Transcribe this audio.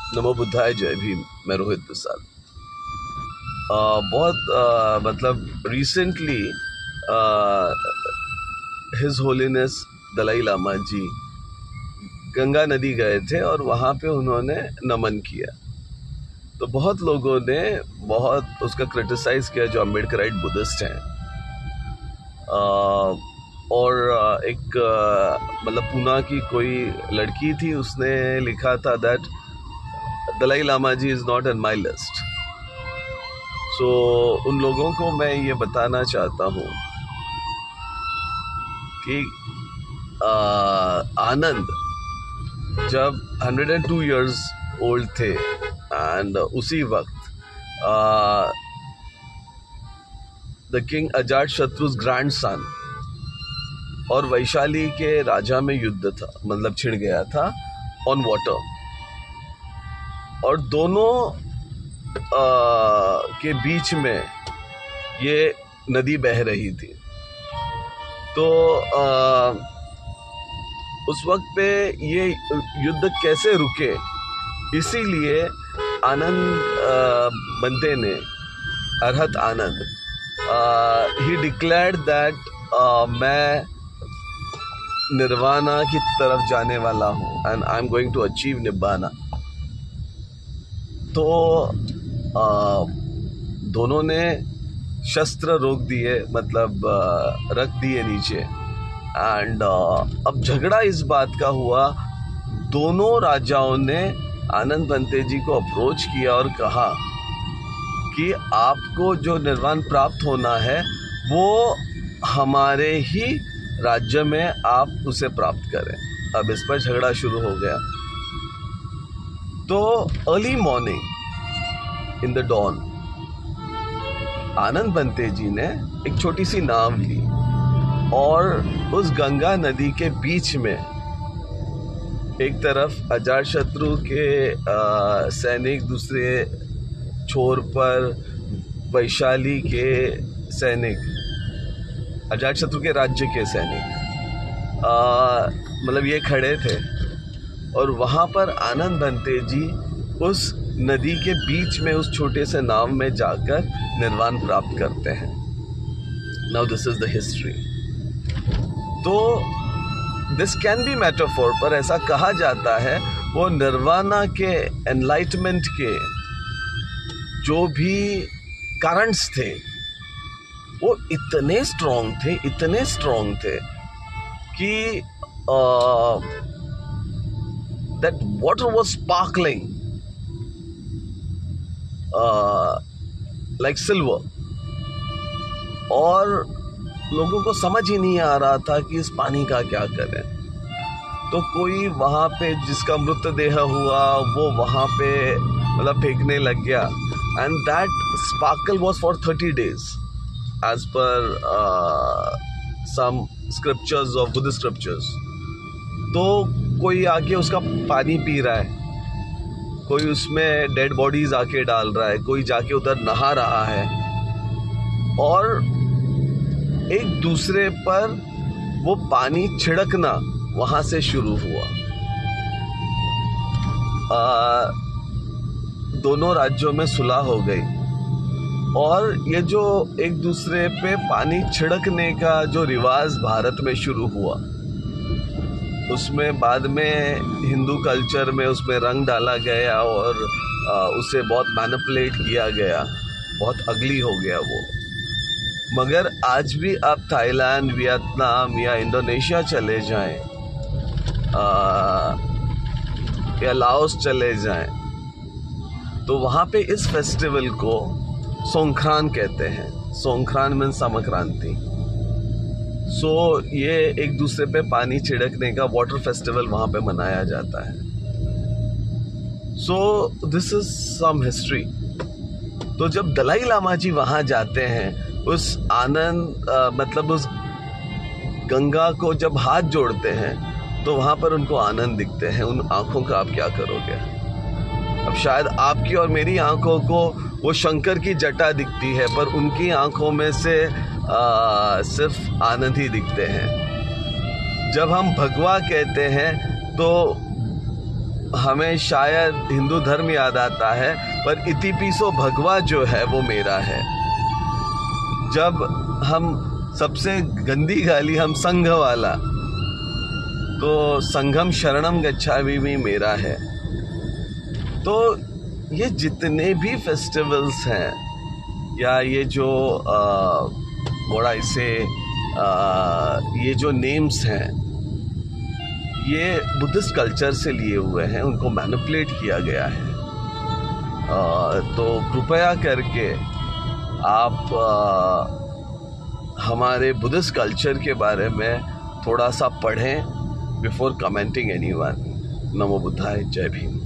नमो बुद्धाय, जय भीम। मैं रोहित प्रसाद। मतलब recently his holiness Dalai Lama ji Ganga नदी गए थे और वहाँ पे उन्होंने नमन किया। तो बहुत लोगों ने बहुत उसका क्रिटिसाइज किया जो अम्बेडकराइट बुद्धिस्ट हैं। और एक मतलब पूना की कोई लड़की थी, उसने लिखा था that Dalai Lama ji is not in my list. So उन लोगों को मैं ये बताना चाहता हूँ कि आनंद जब 102 years old थे एंड उसी वक्त द किंग अजातशत्रु's ग्रैंडसन और वैशाली के राजा में युद्ध था, मतलब छिड़ गया था ऑन वाटर, और दोनों के बीच में ये नदी बह रही थी। तो उस वक्त पे ये युद्ध कैसे रुके, इसीलिए आनंद बंते ने, अरहत आनंद, ही डिक्लेयर्ड दैट मैं निर्वाणा की तरफ जाने वाला हूँ and I am going to achieve Nibbana. तो दोनों ने शस्त्र रोक दिए, मतलब रख दिए नीचे। एंड अब झगड़ा इस बात का हुआ, दोनों राजाओं ने आनंद बंते जी को अप्रोच किया और कहा कि आपको जो निर्वाण प्राप्त होना है वो हमारे ही राज्य में आप उसे प्राप्त करें। अब इस पर झगड़ा शुरू हो गया। तो early morning in the dawn Anand Bhante ji ने एक छोटी सी नाव ली और उस गंगा नदी के बीच में एक तरफ अजातशत्रु के सैनिक, दूसरे छोर पर वैशाली के सैनिक, अजातशत्रु के राज्य के सैनिक, मतलब ये खड़े थे। और वहाँ पर आनंद बंते जी उस नदी के बीच में उस छोटे से नाव में जाकर निर्वाण प्राप्त करते हैं। Now this is the history. तो दिस कैन बी मेटाफोर, पर ऐसा कहा जाता है वो निर्वाणा के, एनलाइटमेंट के जो भी करंट्स थे वो इतने स्ट्रॉन्ग थे कि that water was sparkling like silver, और लोगों को समझ ही नहीं आ रहा था कि इस पानी का क्या करें। तो कोई वहाँ पे जिसका मृतदेह हुआ वो वहाँ पे मतलब फेंकने लग गया। And that sparkle was for 30 days as per some scriptures of Buddhist scriptures। तो कोई आके उसका पानी पी रहा है, कोई उसमें डेड बॉडीज आके डाल रहा है, कोई जाके उधर नहा रहा है, और एक दूसरे पर वो पानी छिड़कना वहां से शुरू हुआ। दोनों राज्यों में सुलह हो गई और ये जो एक दूसरे पे पानी छिड़कने का जो रिवाज भारत में शुरू हुआ, उसमें बाद में हिंदू कल्चर में उसमें रंग डाला गया और उसे बहुत मैनिपुलेट किया गया, बहुत अगली हो गया वो। मगर आज भी आप थाईलैंड, वियतनाम या इंडोनेशिया चले जाएं या लाओस चले जाएं, तो वहाँ पे इस फेस्टिवल को सोंगख्रान कहते हैं। सोंगख्रान मीन्स समक्रांति। सो ये एक दूसरे पे पानी छिड़कने का वाटर फेस्टिवल वहाँ पे मनाया जाता है। So this is some history. तो जब दलाई लामा जी वहाँ जाते हैं, उस आनंद मतलब उस गंगा को जब हाथ जोड़ते हैं, तो वहाँ पर उनको आनंद दिखते हैं। उन आँखों का आप क्या करोगे? अब शायद आपकी और मेरी आँखों को वो शंकर की जटा दिखती है, पर उनकी आँखों में से सिर्फ आनंद ही दिखते हैं। जब हम भगवा कहते हैं तो हमें शायद हिंदू धर्म याद आता है, पर इति पिसो भगवा जो है वो मेरा है। जब हम सबसे गंदी गाली हम संघ वाला, तो संघम शरणम गच्छामि भी मेरा है। तो ये जितने भी फेस्टिवल्स हैं या ये जो बड़ा इसे ये जो नेम्स हैं, ये बुद्धिस्ट कल्चर से लिए हुए हैं, उनको मैनिपुलेट किया गया है। तो कृपया करके आप हमारे बुद्धिस्ट कल्चर के बारे में थोड़ा सा पढ़ें बिफोर कमेंटिंग एनीवन। नमो बुद्धाय, जय भीम।